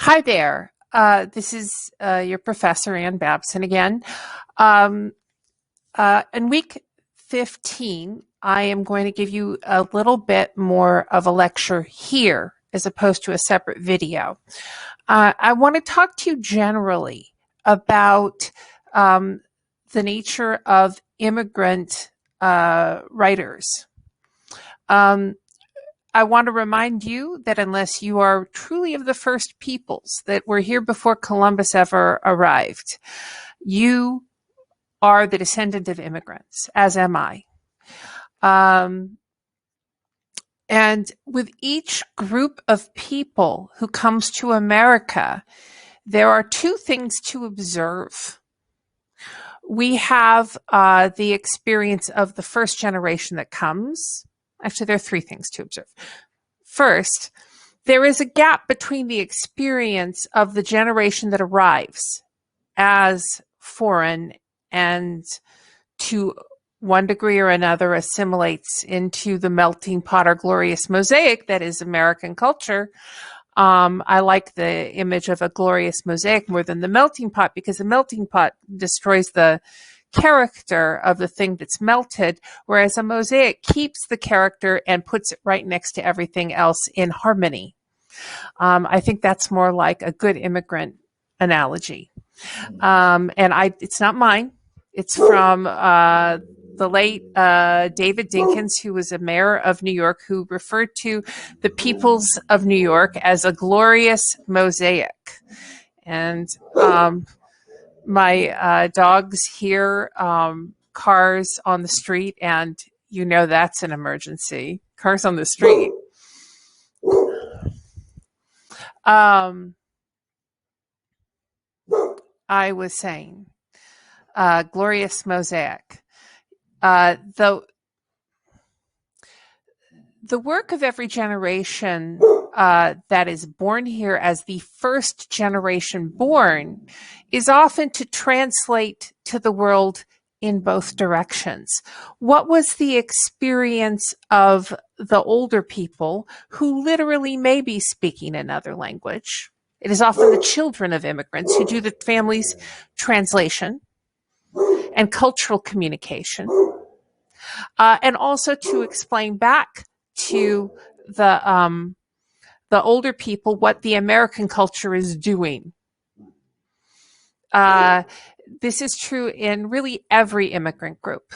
Hi there. This is your professor, Ann Babson, again. Um, in week 15, I am going to give you a little bit more of a lecture here as opposed to a separate video. I want to talk to you generally about the nature of immigrant writers. Um, I want to remind you that unless you are truly of the first peoples that were here before Columbus ever arrived, you are the descendant of immigrants, as am I. Um, and with each group of people who comes to America, there are two things to observe. We have the experience of the first generation that comes. Actually, there are three things to observe. First, there is a gap between the experience of the generation that arrives as foreign and to one degree or another assimilates into the melting pot or glorious mosaic that is American culture. I like the image of a glorious mosaic more than the melting pot because the melting pot destroys the character of the thing that's melted, whereas a mosaic keeps the character and puts it right next to everything else in harmony. I think that's more like a good immigrant analogy. It's not mine. It's from the late David Dinkins, who was a mayor of New York, who referred to the peoples of New York as a glorious mosaic. And my dogs hear cars on the street, and you know that's an emergency. Cars on the street. I was saying, glorious mosaic. The work of every generation that is born here as the first generation born is often to translate to the world in both directions. What was the experience of the older people who literally may be speaking another language? It is often the children of immigrants who do the family's translation and cultural communication, and also to explain back to the older people what the American culture is doing. This is true in really every immigrant group.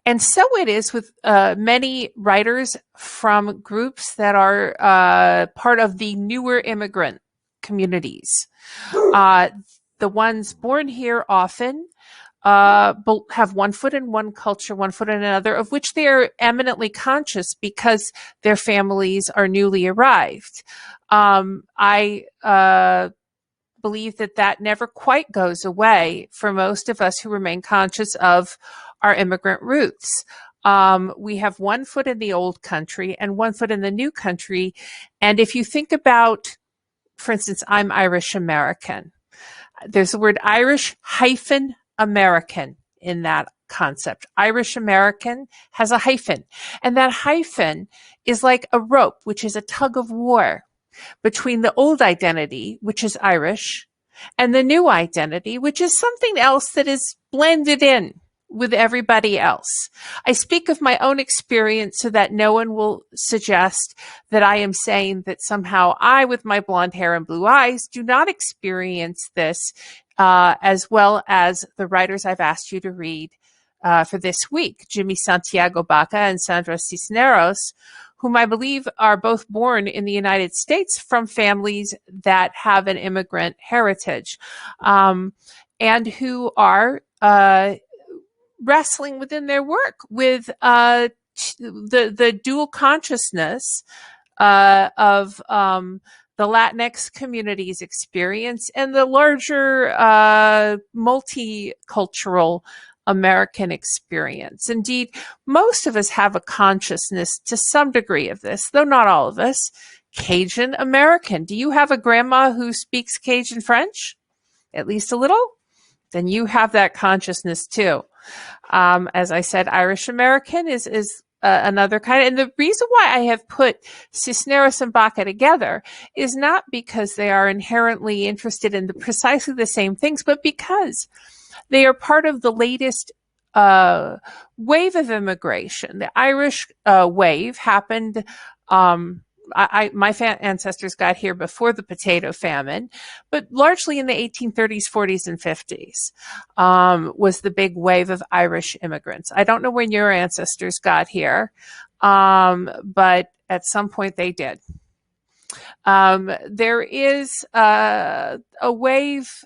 And so it is with many writers from groups that are part of the newer immigrant communities. The ones born here often have one foot in one culture, one foot in another, of which they are eminently conscious because their families are newly arrived. I believe that never quite goes away for most of us who remain conscious of our immigrant roots. We have one foot in the old country and one foot in the new country. And if you think about, for instance, I'm Irish American. There's the word Irish hyphen American in that concept. Irish American has a hyphen, and that hyphen is like a rope, which is a tug of war between the old identity, which is Irish, and the new identity, which is something else that is blended in with everybody else. I speak of my own experience so that no one will suggest that I am saying that somehow I, with my blonde hair and blue eyes, do not experience this as well as the writers I've asked you to read for this week, Jimmy Santiago Baca and Sandra Cisneros, whom I believe are both born in the United States from families that have an immigrant heritage, and who are wrestling within their work with the dual consciousness of the Latinx community's experience and the larger multicultural American experience. Indeed, most of us have a consciousness to some degree of this, though not all of us. Cajun American. Do you have a grandma who speaks Cajun French? At least a little? Then you have that consciousness too. As I said, Irish American is another kind. And the reason why I have put Cisneros and Baca together is not because they are inherently interested in precisely the same things, but because they are part of the latest wave of immigration. The Irish wave happened. My ancestors got here before the potato famine, but largely in the 1830s, 40s, and 50s was the big wave of Irish immigrants. I don't know when your ancestors got here, but at some point they did. There is a wave,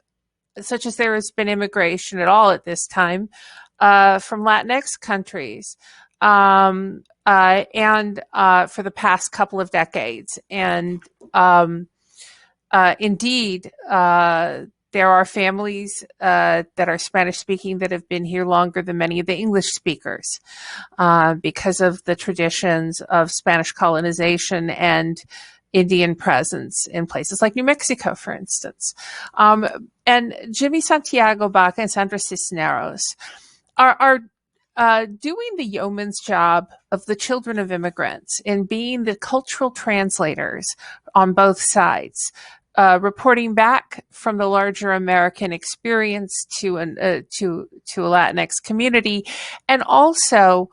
such as there has been immigration at all at this time, from Latinx countries. And for the past couple of decades. And indeed, there are families that are Spanish speaking that have been here longer than many of the English speakers because of the traditions of Spanish colonization and Indian presence in places like New Mexico, for instance. And Jimmy Santiago Baca and Sandra Cisneros are doing the yeoman's job of the children of immigrants in being the cultural translators on both sides, reporting back from the larger American experience to a Latinx community, and also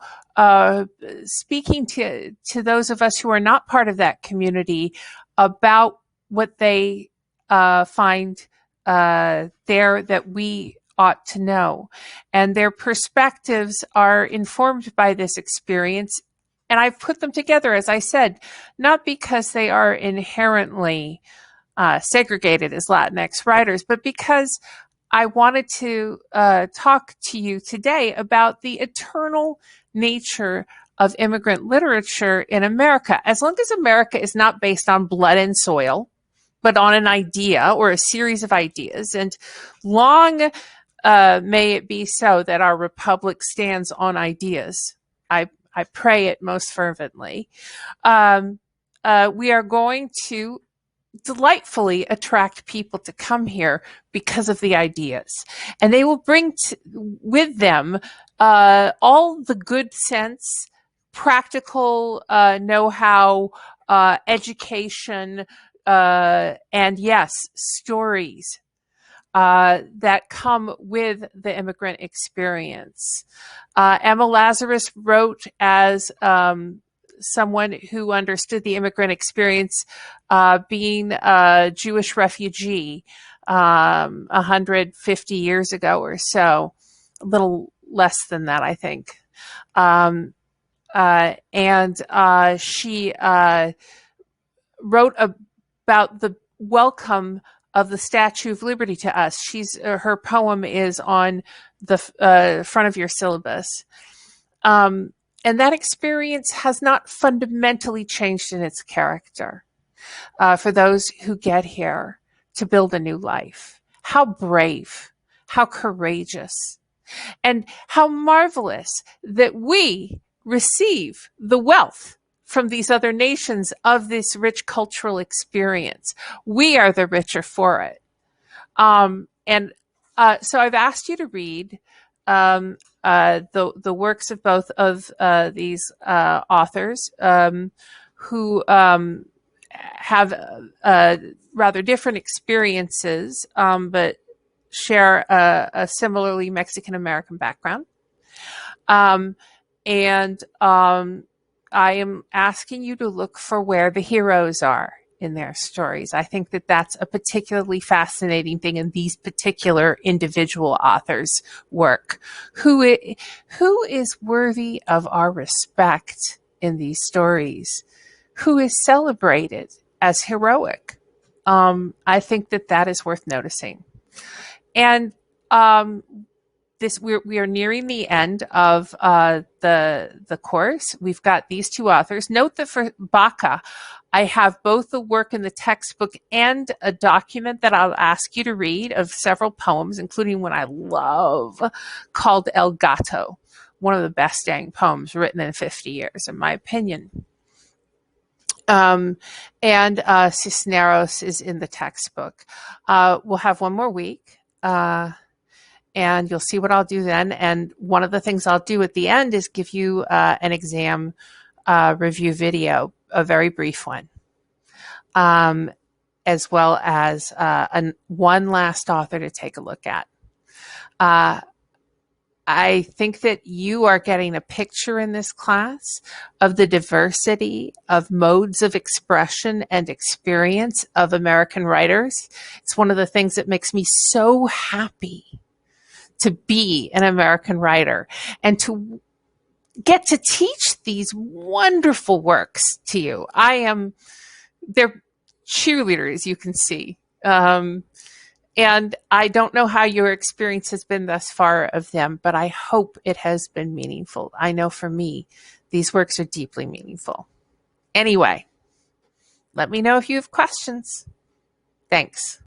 speaking to those of us who are not part of that community about what they find there that we ought to know. And their perspectives are informed by this experience. And I've put them together, as I said, not because they are inherently segregated as Latinx writers, but because I wanted to talk to you today about the eternal nature of immigrant literature in America. As long as America is not based on blood and soil, but on an idea or a series of ideas, and long may it be so that our republic stands on ideas. I pray it most fervently. We are going to delightfully attract people to come here because of the ideas. And they will bring with them all the good sense, practical know-how, education, and yes, stories that come with the immigrant experience. Emma Lazarus wrote as someone who understood the immigrant experience being a Jewish refugee 150 years ago or so, a little less than that, I think. And she wrote about the welcome of the Statue of Liberty to us. Her poem is on the front of your syllabus. And that experience has not fundamentally changed in its character for those who get here to build a new life. How brave, how courageous, and how marvelous that we receive the wealth from these other nations of this rich cultural experience. We are the richer for it. So I've asked you to read the works of both of these authors who have rather different experiences, but share a similarly Mexican-American background. I am asking you to look for where the heroes are in their stories. I think that that's a particularly fascinating thing in these particular individual authors' work. Who is worthy of our respect in these stories? Who is celebrated as heroic? I think that is worth noticing. And we are nearing the end of the course. We've got these two authors. Note that for Baca, I have both the work in the textbook and a document that I'll ask you to read of several poems, including one I love called El Gato, one of the best dang poems written in 50 years, in my opinion. And Cisneros is in the textbook. We'll have one more week. and you'll see what I'll do then. And one of the things I'll do at the end is give you an exam review video, a very brief one, as well as one last author to take a look at. I think that you are getting a picture in this class of the diversity of modes of expression and experience of American writers. It's one of the things that makes me so happy to be an American writer and to get to teach these wonderful works to you. They're cheerleaders, you can see. And I don't know how your experience has been thus far of them, but I hope it has been meaningful. I know for me, these works are deeply meaningful. Anyway, let me know if you have questions. Thanks.